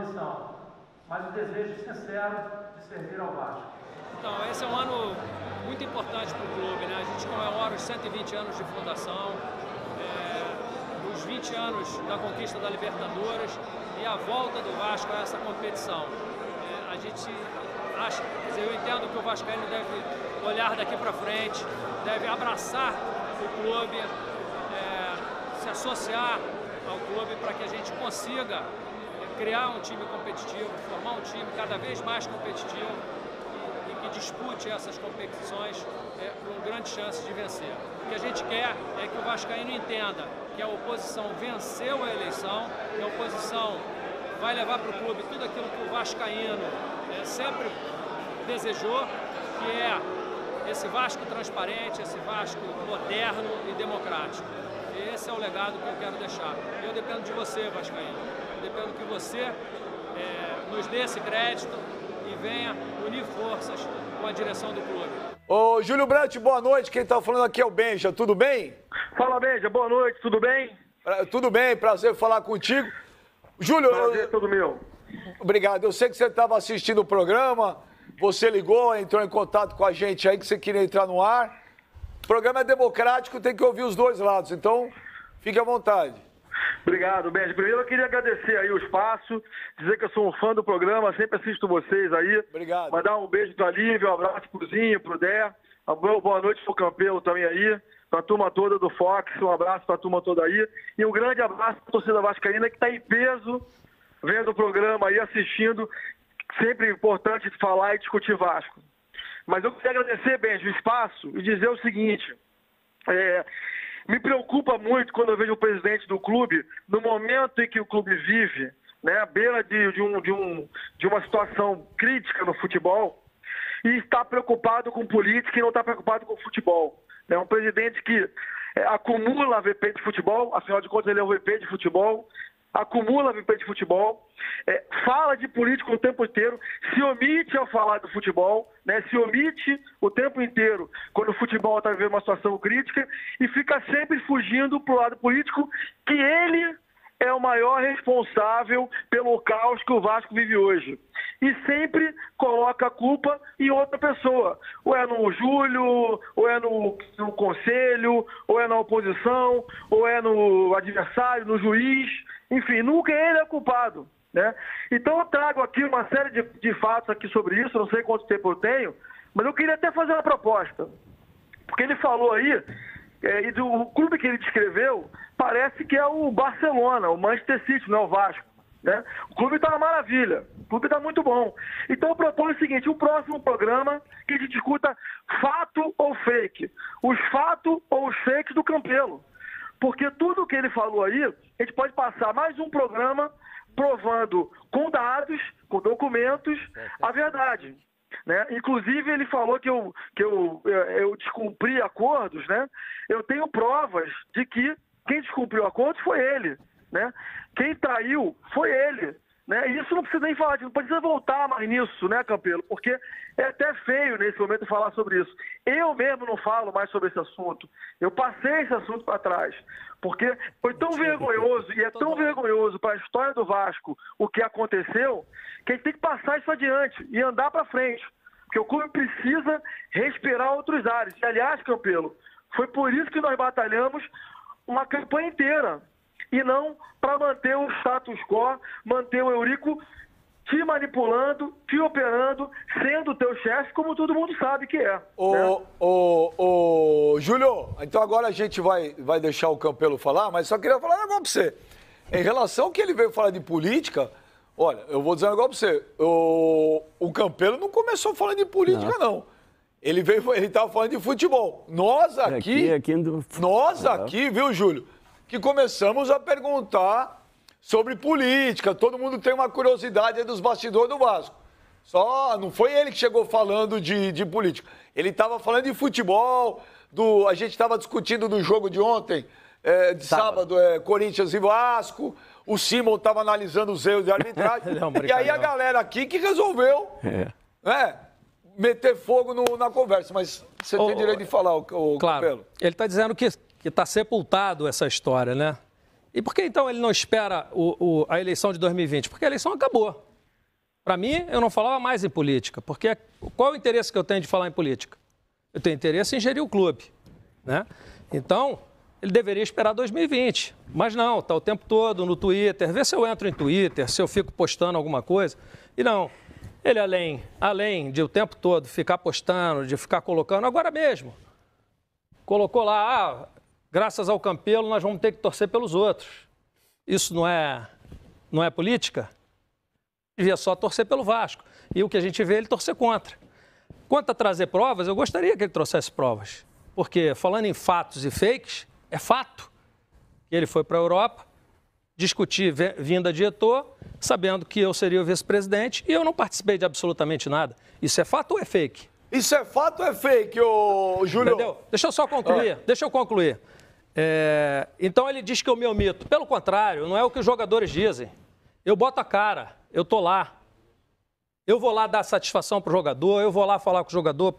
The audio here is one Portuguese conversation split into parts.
eleição, mas o desejo sincero de servir ao Vasco. Então, esse é um ano muito importante para o clube, né? A gente comemora os 120 anos de fundação, os 20 anos da conquista da Libertadores e a volta do Vasco a essa competição. A gente acha, quer dizer, eu entendo que o vascaíno deve olhar daqui para frente, deve abraçar o clube, se associar ao clube para que a gente consiga criar um time competitivo, formar um time cada vez mais competitivo e que dispute essas competições com grande chance de vencer. O que a gente quer é que o vascaíno entenda que a oposição venceu a eleição, que a oposição vai levar para o clube tudo aquilo que o vascaíno sempre desejou, que é esse Vasco transparente, esse Vasco moderno e democrático. E esse é o legado que eu quero deixar. Eu dependo de você, vascaíno. Eu dependo que você nos dê esse crédito e venha unir forças com a direção do clube. Ô, Júlio Brandt, boa noite. Quem está falando aqui é o Benja. Tudo bem? Fala, Benja. Boa noite. Tudo bem? Tudo bem. Prazer falar contigo. Júlio... Prazer, tudo meu. Obrigado. Eu sei que você estava assistindo o programa, você ligou, entrou em contato com a gente aí que você queria entrar no ar. O programa é democrático, tem que ouvir os dois lados, então fique à vontade. Obrigado, Benji. Primeiro eu queria agradecer aí o espaço, dizer que eu sou um fã do programa, sempre assisto vocês aí. Obrigado. Mandar um beijo para a Lívia, um abraço pro Zinho, pro Dé. Boa noite pro Campelo também aí, pra turma toda do Fox, um abraço pra turma toda aí. E um grande abraço pra torcida vascaína que está em peso vendo o programa aí, assistindo. Sempre importante falar e discutir Vasco. Mas eu queria agradecer, Benji, o espaço e dizer o seguinte. Me preocupa muito quando eu vejo o presidente do clube, no momento em que o clube vive, né, à beira de uma situação crítica no futebol, e está preocupado com política e não está preocupado com futebol. É um presidente que acumula VP de futebol, afinal de contas ele é o VP de futebol, acumula VP de futebol, fala de política o tempo inteiro, se omite ao falar do futebol, né, se omite o tempo inteiro quando o futebol está vivendo uma situação crítica e fica sempre fugindo para o lado político, que ele é o maior responsável pelo caos que o Vasco vive hoje. E sempre coloca a culpa em outra pessoa. Ou é no Júlio, ou é no conselho, ou é na oposição, ou é no adversário, no juiz. Enfim, nunca ele é culpado, né? Então eu trago aqui uma série de fatos aqui sobre isso, não sei quanto tempo eu tenho, mas eu queria até fazer uma proposta. Porque ele falou aí, e do clube que ele descreveu, parece que é o Barcelona, o Manchester City, não é o Vasco, né? O clube está uma maravilha, o clube está muito bom. Então eu proponho o seguinte, o próximo programa que a gente discuta fato ou fake, os fatos ou os fakes do Campelo. Porque tudo que ele falou aí, a gente pode passar mais um programa provando com dados, com documentos, a verdade, né? Inclusive ele falou que eu descumpri acordos, né? Eu tenho provas de que quem descumpriu acordos foi ele, né? Quem traiu foi ele, né? E isso não precisa nem falar, não precisa voltar mais nisso, né, Campelo? Porque é até feio nesse momento falar sobre isso. Eu mesmo não falo mais sobre esse assunto. Eu passei esse assunto para trás. Porque foi tão vergonhoso e é tão vergonhoso para a história do Vasco o que aconteceu, que a gente tem que passar isso adiante e andar para frente. Porque o clube precisa respirar outros ares. E, aliás, Campelo, foi por isso que nós batalhamos uma campanha inteira. E não para manter o status quo, manter o Eurico te manipulando, te operando, sendo o teu chefe, como todo mundo sabe que é. Júlio, então agora a gente vai deixar o Campelo falar, mas só queria falar um negócio pra você. Em relação ao que ele veio falar de política, olha, eu vou dizer um negócio pra você. O Campelo não começou falando de política, não. Ele estava falando de futebol. Nós aqui, viu, Júlio, que começamos a perguntar sobre política. Todo mundo tem uma curiosidade aí dos bastidores do Vasco. Só não foi ele que chegou falando de política. Ele estava falando de futebol, a gente estava discutindo do jogo de ontem, de sábado, Corinthians e Vasco. O Simon estava analisando os erros de arbitragem. E aí a galera aqui que resolveu meter fogo na conversa. Mas você tem direito de falar, o claro. Campelo. Ele está dizendo que está sepultado essa história, né? E por que então ele não espera a eleição de 2020? Porque a eleição acabou. Para mim, eu não falava mais em política, porque qual é o interesse que eu tenho de falar em política? Eu tenho interesse em gerir o clube, né? Então, ele deveria esperar 2020, mas não, está o tempo todo no Twitter, vê se eu entro em Twitter, se eu fico postando alguma coisa, e não, ele além de o tempo todo ficar postando, de ficar colocando, agora mesmo, colocou lá, graças ao Campelo nós vamos ter que torcer pelos outros. Isso não é política? Devia só torcer pelo Vasco. E o que a gente vê é ele torcer contra. Quanto a trazer provas, eu gostaria que ele trouxesse provas. Porque, falando em fatos e fakes, é fato que ele foi para a Europa discutir vinda de Eto'o, sabendo que eu seria o vice-presidente, e eu não participei de absolutamente nada. Isso é fato ou é fake? Isso é fato ou é fake, ô Júlio? Entendeu? Deixa eu só concluir. Deixa eu concluir. Então ele diz que eu me omito. Pelo contrário, não é o que os jogadores dizem. Eu boto a cara, eu tô lá. Eu vou lá dar satisfação para o jogador, eu vou lá falar com o jogador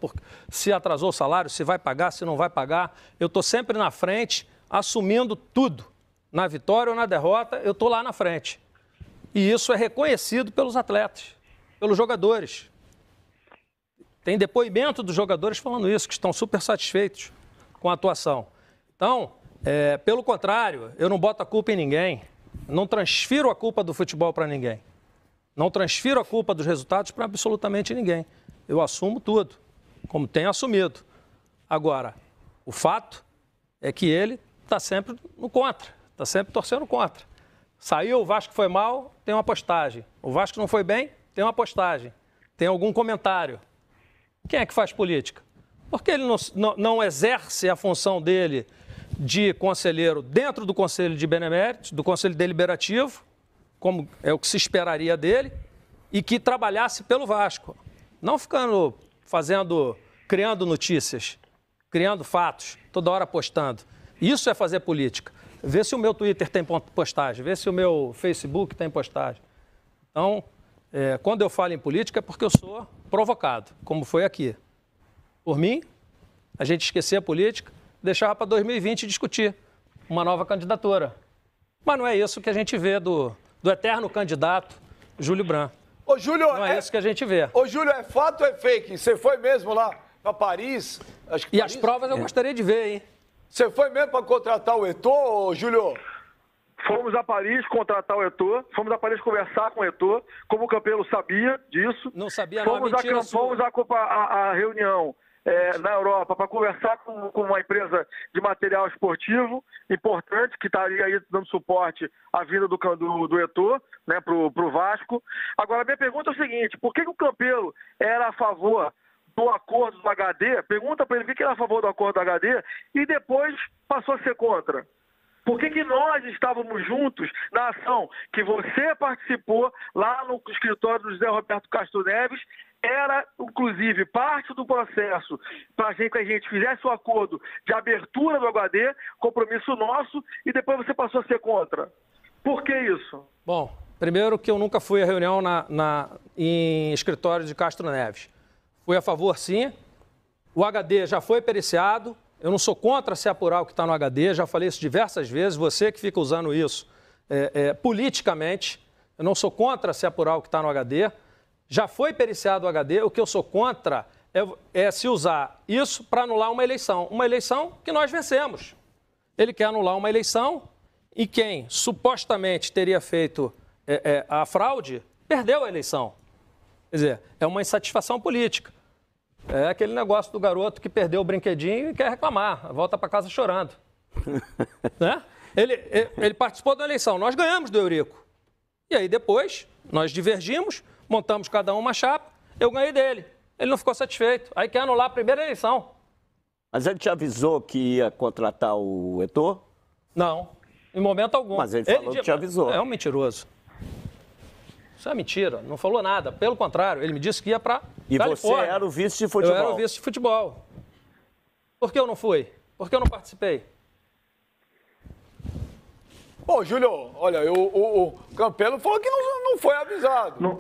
se atrasou o salário, se vai pagar, se não vai pagar. Eu estou sempre na frente, assumindo tudo. Na vitória ou na derrota, eu estou lá na frente. E isso é reconhecido pelos atletas, pelos jogadores. Tem depoimento dos jogadores falando isso, que estão super satisfeitos com a atuação. Então, pelo contrário, eu não boto a culpa em ninguém, não transfiro a culpa do futebol para ninguém. Não transfiro a culpa dos resultados para absolutamente ninguém. Eu assumo tudo, como tenho assumido. Agora, o fato é que ele está sempre no contra, está sempre torcendo contra. Saiu, o Vasco foi mal, tem uma postagem. O Vasco não foi bem, tem uma postagem. Tem algum comentário. Quem é que faz política? Porque ele não exerce a função dele de conselheiro dentro do Conselho de Beneméritos, do Conselho Deliberativo, como é o que se esperaria dele, e que trabalhasse pelo Vasco. Não ficando criando notícias, criando fatos, toda hora postando. Isso é fazer política. Vê se o meu Twitter tem postagem, vê se o meu Facebook tem postagem. Então, quando eu falo em política é porque eu sou provocado, como foi aqui. Por mim, a gente esquecia a política, deixava para 2020 discutir uma nova candidatura. Mas não é isso que a gente vê do eterno candidato Júlio Brandt. Ô, Júlio, não é isso que a gente vê. Ô, Júlio, é fato ou é fake? Você foi mesmo lá para Paris? E as provas eu gostaria de ver, hein? Você foi mesmo para contratar o Eto'o, Júlio? Fomos a Paris contratar o Eto'o, fomos a Paris conversar com o Eto'o, como o Campelo sabia disso. Não sabia, não. Fomos a reunião na Europa para conversar com uma empresa de material esportivo importante, que estaria aí dando suporte à vinda do Eto'o, né, para o Vasco. Agora, minha pergunta é o seguinte, por que o Campelo era a favor do acordo do HD? Pergunta para ele por que ele era a favor do acordo do HD e depois passou a ser contra. Por que nós estávamos juntos na ação que você participou lá no escritório do José Roberto Castro Neves? Era, inclusive, parte do processo para que a gente fizesse o acordo de abertura do HD, compromisso nosso, e depois você passou a ser contra. Por que isso? Bom, primeiro que eu nunca fui à reunião em escritório de Castro Neves. Fui a favor, sim. O HD já foi periciado. Eu não sou contra se apurar o que está no HD, já falei isso diversas vezes. Você que fica usando isso politicamente, eu não sou contra se apurar o que está no HD. Já foi periciado o HD, o que eu sou contra é se usar isso para anular uma eleição que nós vencemos. Ele quer anular uma eleição e quem supostamente teria feito a fraude perdeu a eleição. Quer dizer, é uma insatisfação política. É aquele negócio do garoto que perdeu o brinquedinho e quer reclamar, volta para casa chorando. Né? Ele participou da eleição, nós ganhamos do Eurico. E aí depois nós divergimos, montamos cada um uma chapa, eu ganhei dele. Ele não ficou satisfeito, aí quer anular a primeira eleição. Mas ele te avisou que ia contratar o Eto'o? Não, em momento algum. Mas ele falou que te avisou. É um mentiroso. Isso é mentira, não falou nada. Pelo contrário, ele me disse que ia para Califórnia. Você era o vice de futebol? Eu era o vice de futebol. Por que eu não fui? Por que eu não participei? Bom, Júlio, olha, o Campelo falou que não foi avisado.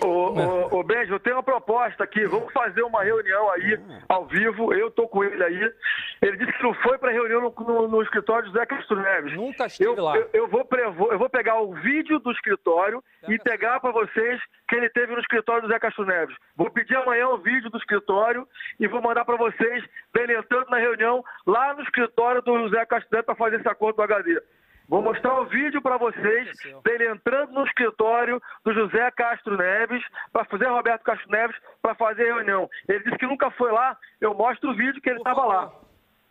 Ô, Benjo, eu tenho uma proposta aqui. Vamos fazer uma reunião aí, ao vivo. Eu tô com ele aí. Ele disse que não foi para reunião no escritório do Zé Castro Neves. Nunca estive lá. Eu vou pegar o vídeo do escritório e pegar para vocês que ele teve no escritório do Zé Castro Neves. Vou pedir amanhã o vídeo do escritório e vou mandar para vocês dele entrando na reunião lá no escritório do Zé Castro Neves para fazer esse acordo do HD. Vou mostrar o vídeo para vocês dele entrando no escritório do José Castro Neves, para fazer Roberto Castro Neves, para fazer reunião. Ele disse que nunca foi lá, eu mostro o vídeo que ele estava lá.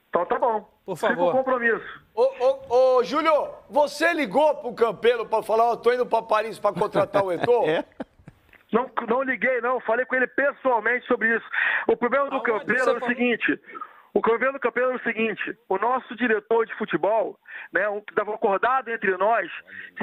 Então tá bom. Por favor. Fica o compromisso. Ô, Júlio, você ligou pro Campelo para falar, tô indo para Paris para contratar o Eto'o? Não liguei, não. Falei com ele pessoalmente sobre isso. O problema do Campelo é o seguinte... O problema do Campelo é o seguinte, o nosso diretor de futebol, né, que estava acordado entre nós,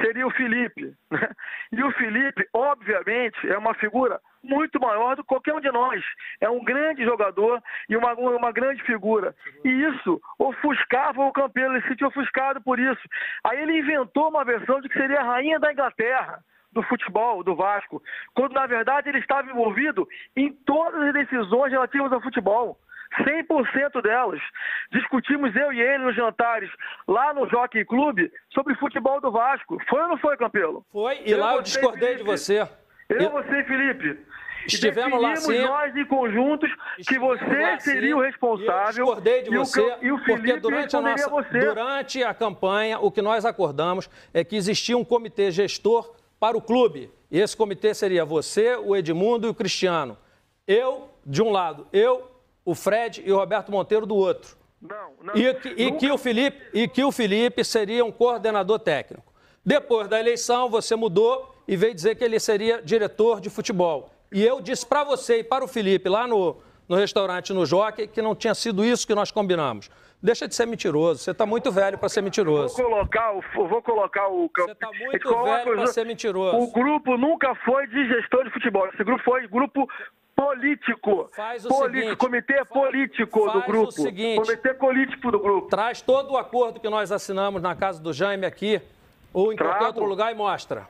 seria o Felipe. Né? E o Felipe, obviamente, é uma figura muito maior do que qualquer um de nós. É um grande jogador e uma grande figura. E isso ofuscava o Campelo, ele se sentiu ofuscado por isso. Aí ele inventou uma versão de que seria a rainha da Inglaterra do futebol, do Vasco, quando na verdade ele estava envolvido em todas as decisões relativas ao futebol. 100% delas. Discutimos eu e ele nos jantares lá no Jockey Clube sobre futebol do Vasco. Foi ou não foi, Campelo? Foi, e lá eu discordei de você. Eu, você e Felipe. Estivemos lá sim. Nós em conjuntos que você seria o responsável. Eu discordei de você, e o Felipe porque durante a campanha, o que nós acordamos é que existia um comitê gestor para o clube. E esse comitê seria você, o Edmundo e o Cristiano. Eu, de um lado, o Fred e o Roberto Monteiro do outro. Que o Felipe seria um coordenador técnico. Depois da eleição, você mudou e veio dizer que ele seria diretor de futebol. E eu disse para você e para o Felipe, lá no restaurante, no Jockey, que não tinha sido isso que nós combinamos. Deixa de ser mentiroso. Você está muito velho para ser mentiroso. Vou colocar o... Você está muito velho para ser mentiroso. O grupo nunca foi de gestor de futebol. Esse grupo foi grupo político. Faz o seguinte, comitê político do grupo. Comitê político do grupo. Traz todo o acordo que nós assinamos na casa do Jaime aqui, ou em qualquer outro lugar, e mostra.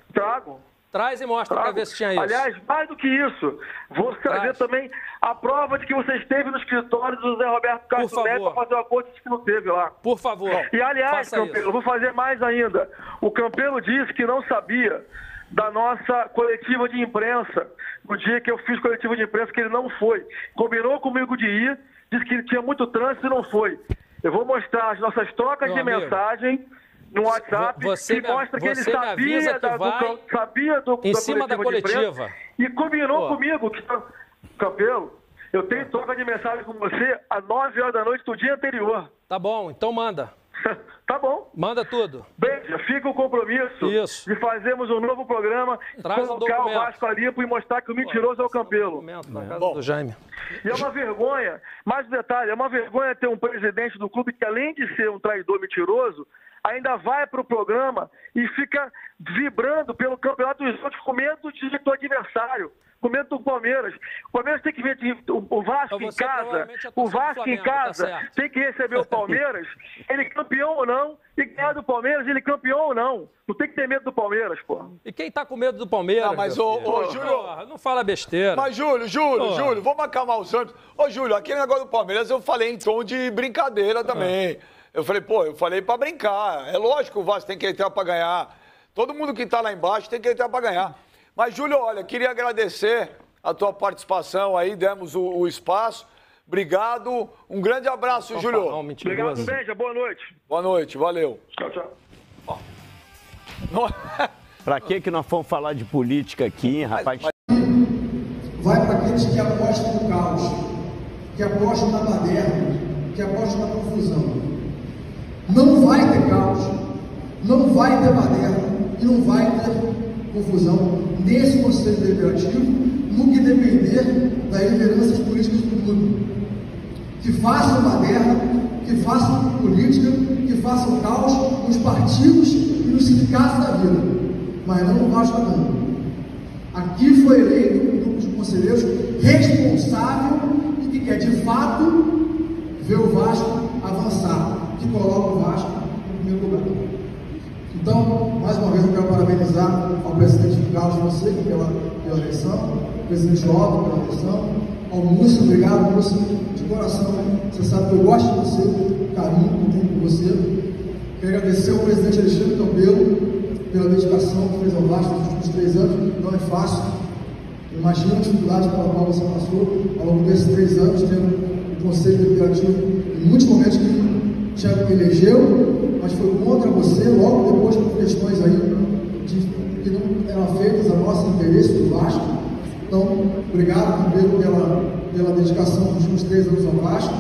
Traz e mostra para ver se tinha isso. Aliás, mais do que isso, vou trazer também a prova de que você esteve no escritório do Zé Roberto Castro Neves para fazer o acordo que não teve lá. Por favor. E aliás, Campelo, eu vou fazer mais ainda. O Campelo disse que não sabia da nossa coletiva de imprensa. No dia que eu fiz coletiva de imprensa, que ele não foi. Combinou comigo de ir, disse que tinha muito trânsito e não foi. Eu vou mostrar as nossas trocas de mensagem no WhatsApp, que mostra que ele sabia em cima da coletiva. E combinou comigo que, Campelo, eu tenho troca de mensagem com você às 9 horas da noite do dia anterior. Tá bom, então manda. Tá bom. Manda tudo. Beija, fica o compromisso de fazermos um novo programa, colocar o Vasco a limpo e mostrar que o mentiroso é o Campelo. Na casa do Jaime. E é uma vergonha, mais um detalhe, é uma vergonha ter um presidente do clube que, além de ser um traidor mentiroso, ainda vai para o programa e fica vibrando pelo Campeonato dos Outros com medo do adversário, com medo do Palmeiras. O Palmeiras tem que ver o Vasco em casa, tem que receber o Palmeiras, ele campeão ou não, e ganhar do Palmeiras, ele campeão ou não. Não tem que ter medo do Palmeiras, pô. E quem tá com medo do Palmeiras? Não, mas Júlio... Não fala besteira. Mas, Júlio, vamos acalmar os ânimos. Ô, Júlio, aquele negócio do Palmeiras eu falei em tom de brincadeira também. Eu falei pra brincar. É lógico que o Vasco tem que entrar pra ganhar. Todo mundo que tá lá embaixo tem que entrar pra ganhar. Mas, Júlio, olha, queria agradecer a tua participação aí, demos o espaço. Obrigado. Um grande abraço, Júlio. Obrigado, beijo. Boa noite. Boa noite, valeu. Tchau, tchau. Pra que nós fomos falar de política aqui, hein, rapaz? Vai para aqueles que apostam no caos, que apostam na baderna, que apostam na confusão. Não vai ter caos, não vai ter baderna e não vai ter confusão nesse Conselho Deliberativo, no que depender das lideranças políticas do clube. Que façam baderna, que façam política, que façam caos nos partidos e nos sindicatos da vida, mas não no Vasco não. Aqui foi eleito um grupo de conselheiros responsável e que quer de fato ver o Vasco avançar, que coloca o Vasco no primeiro lugar. Então, mais uma vez eu quero parabenizar ao presidente Carlos Fonseca pela eleição, ao presidente Otto pela eleição, ao Múcio, obrigado, Múcio, de coração. Você sabe que eu gosto de você, o carinho que eu tenho por você. Quero agradecer ao presidente Alexandre Campelo pela dedicação que fez ao Vasco nos últimos 3 anos. Não é fácil. Imagina a dificuldade pela qual você passou ao longo desses 3 anos, tendo o Conselho Deliberativo em muitos momentos que o Thiago elegeu, mas foi contra você, logo depois por questões aí que não eram feitas a nosso interesse do Vasco. Então, obrigado Campelo pela dedicação dos últimos 3 anos ao Vasco.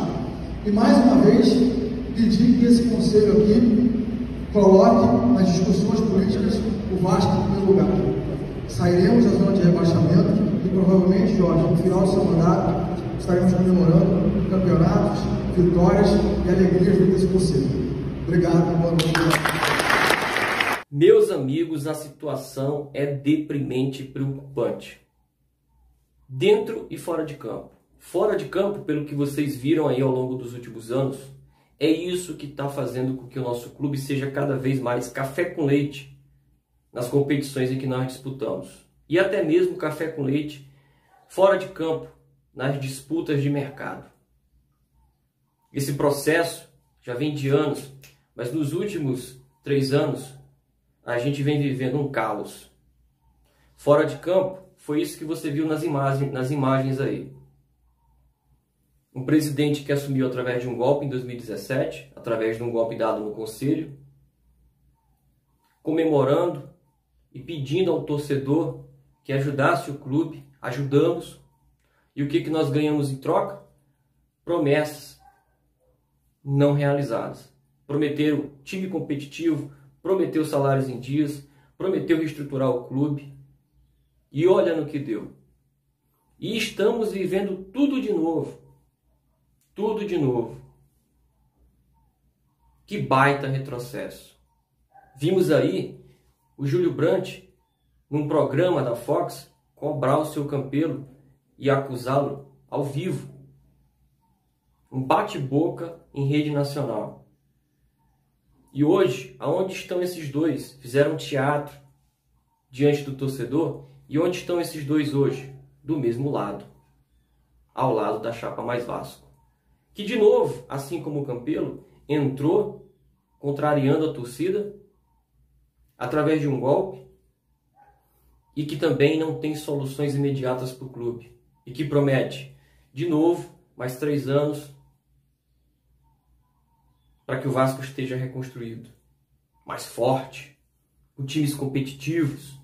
E mais uma vez, pedir que esse conselho aqui coloque nas discussões políticas o Vasco em primeiro lugar. Sairemos da zona de rebaixamento e provavelmente, Jorge, no final do seu mandato, estaremos comemorando campeonatos, vitórias e alegrias desse conselho. Obrigado, boa noite. Meus amigos, a situação é deprimente e preocupante. Dentro e fora de campo. Fora de campo, pelo que vocês viram aí ao longo dos últimos anos, é isso que está fazendo com que o nosso clube seja cada vez mais café com leite nas competições em que nós disputamos. E até mesmo café com leite fora de campo, nas disputas de mercado. Esse processo já vem de anos, mas nos últimos 3 anos a gente vem vivendo um caos. Fora de campo, foi isso que você viu nas imagens aí. Um presidente que assumiu através de um golpe em 2017, através de um golpe dado no Conselho, comemorando e pedindo ao torcedor que ajudasse o clube. Ajudamos. E o que nós ganhamos em troca? Promessas não realizadas. Prometeu time competitivo, prometeu salários em dias, prometeu reestruturar o clube. E olha no que deu. E estamos vivendo tudo de novo. Tudo de novo. Que baita retrocesso. Vimos aí o Júlio Brandt, num programa da Fox, cobrar o seu Campelo e acusá-lo ao vivo. Um bate-boca em rede nacional. E hoje, aonde estão esses dois? Fizeram teatro diante do torcedor. E onde estão esses dois hoje? Do mesmo lado. Ao lado da chapa Mais Vasco. Que de novo, assim como o Campelo, entrou contrariando a torcida através de um golpe e que também não tem soluções imediatas para o clube e que promete, de novo, mais 3 anos para que o Vasco esteja reconstruído, mais forte, com times competitivos.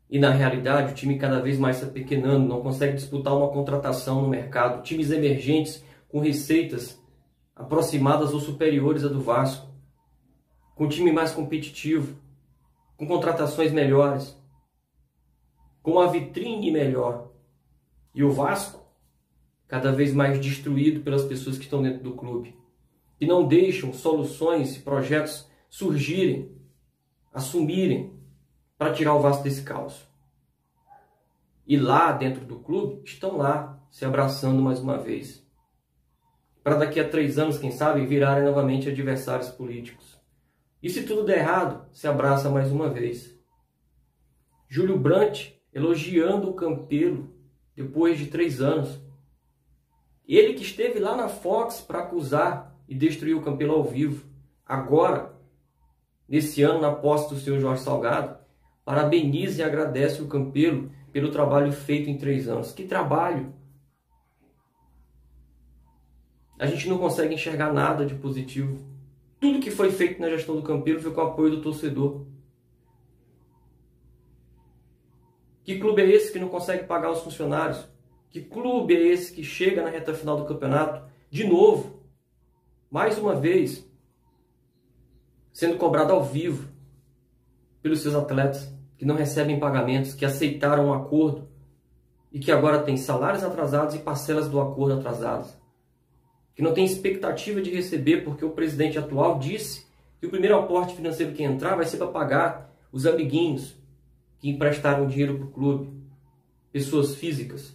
E na realidade o time cada vez mais se apequenando, não consegue disputar uma contratação no mercado, times emergentes com receitas aproximadas ou superiores à do Vasco, com um time mais competitivo, com contratações melhores, com uma vitrine melhor. E o Vasco cada vez mais destruído pelas pessoas que estão dentro do clube, que não deixam soluções e projetos surgirem, assumirem, para tirar o Vasco desse caos. E lá dentro do clube, estão lá, se abraçando mais uma vez. Para daqui a 3 anos, quem sabe, virarem novamente adversários políticos. E se tudo der errado, se abraça mais uma vez. Júlio Brandt elogiando o Campelo depois de 3 anos. Ele que esteve lá na Fox para acusar e destruir o Campelo ao vivo. Agora, nesse ano, na posse do senhor Jorge Salgado, parabeniza e agradece o Campelo pelo trabalho feito em 3 anos. Que trabalho! A gente não consegue enxergar nada de positivo. Tudo que foi feito na gestão do Campelo foi com o apoio do torcedor. Que clube é esse que não consegue pagar os funcionários? Que clube é esse que chega na reta final do campeonato, de novo, mais uma vez, sendo cobrado ao vivo pelos seus atletas, que não recebem pagamentos, que aceitaram um acordo e que agora tem salários atrasados e parcelas do acordo atrasadas, que não tem expectativa de receber porque o presidente atual disse que o primeiro aporte financeiro que entrar vai ser para pagar os amiguinhos que emprestaram dinheiro para o clube, pessoas físicas.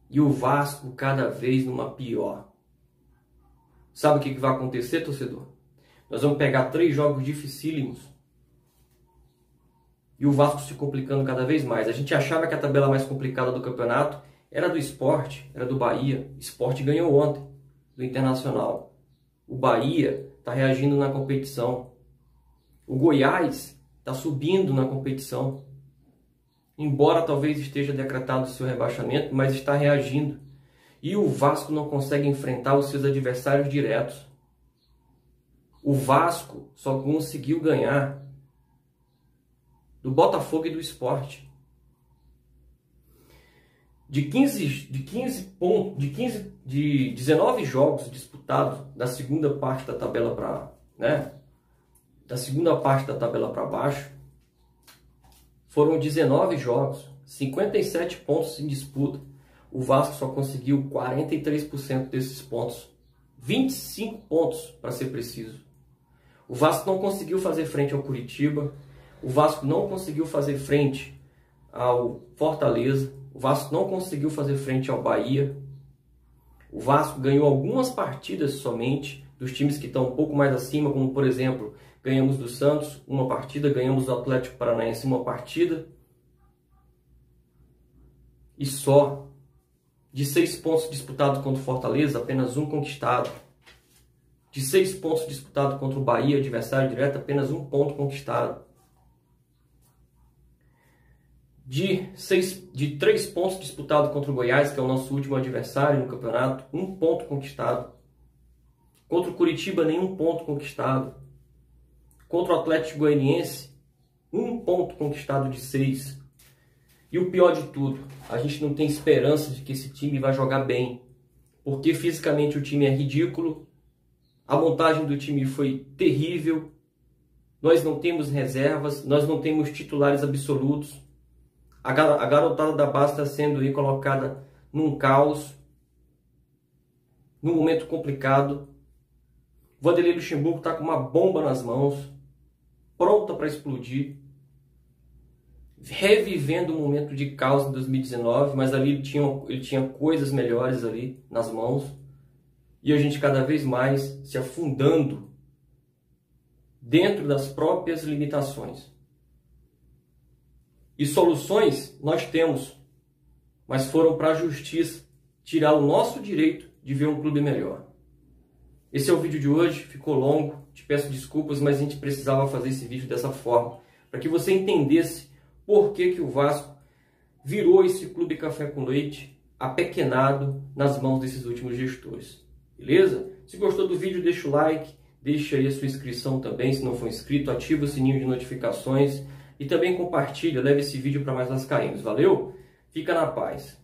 E o Vasco cada vez numa pior. Sabe o que vai acontecer, torcedor? Nós vamos pegar 3 jogos dificílimos. E o Vasco se complicando cada vez mais. A gente achava que a tabela mais complicada do campeonato era do Sport, era do Bahia. O Sport ganhou ontem do Internacional. O Bahia está reagindo na competição. O Goiás está subindo na competição. Embora talvez esteja decretado o seu rebaixamento, mas está reagindo. E o Vasco não consegue enfrentar os seus adversários diretos. O Vasco só conseguiu ganhar do Botafogo e do Sport. De 19 jogos disputados da segunda parte da tabela para baixo, foram 19 jogos, 57 pontos em disputa. O Vasco só conseguiu 43% desses pontos, 25 pontos para ser preciso. O Vasco não conseguiu fazer frente ao Curitiba, o Vasco não conseguiu fazer frente ao Fortaleza, o Vasco não conseguiu fazer frente ao Bahia. O Vasco ganhou algumas partidas somente dos times que estão um pouco mais acima, como por exemplo, ganhamos do Santos uma partida, ganhamos do Atlético Paranaense uma partida. E só de 6 pontos disputados contra o Fortaleza, apenas 1 conquistado. De 6 pontos disputados contra o Bahia, adversário direto, apenas 1 ponto conquistado. De 3 pontos disputados contra o Goiás, que é o nosso último adversário no campeonato, 1 ponto conquistado. Contra o Curitiba, nenhum ponto conquistado. Contra o Atlético Goianiense, 1 ponto conquistado de 6. E o pior de tudo, a gente não tem esperança de que esse time vai jogar bem. Porque fisicamente o time é ridículo, a montagem do time foi terrível, nós não temos reservas, nós não temos titulares absolutos. A garotada da base está sendo aí colocada num caos, num momento complicado. O Vanderlei Luxemburgo está com uma bomba nas mãos, pronta para explodir, revivendo um momento de caos em 2019, mas ali ele tinha coisas melhores ali nas mãos. E a gente cada vez mais se afundando dentro das próprias limitações. E soluções nós temos, mas foram para a justiça tirar o nosso direito de ver um clube melhor. Esse é o vídeo de hoje, ficou longo, te peço desculpas, mas a gente precisava fazer esse vídeo dessa forma, para que você entendesse por que o Vasco virou esse clube café com leite, apequenado nas mãos desses últimos gestores. Beleza? Se gostou do vídeo, deixa o like, deixa aí a sua inscrição também, se não for inscrito, ativa o sininho de notificações e também compartilha, leve esse vídeo para mais vascaínos. Valeu? Fica na paz.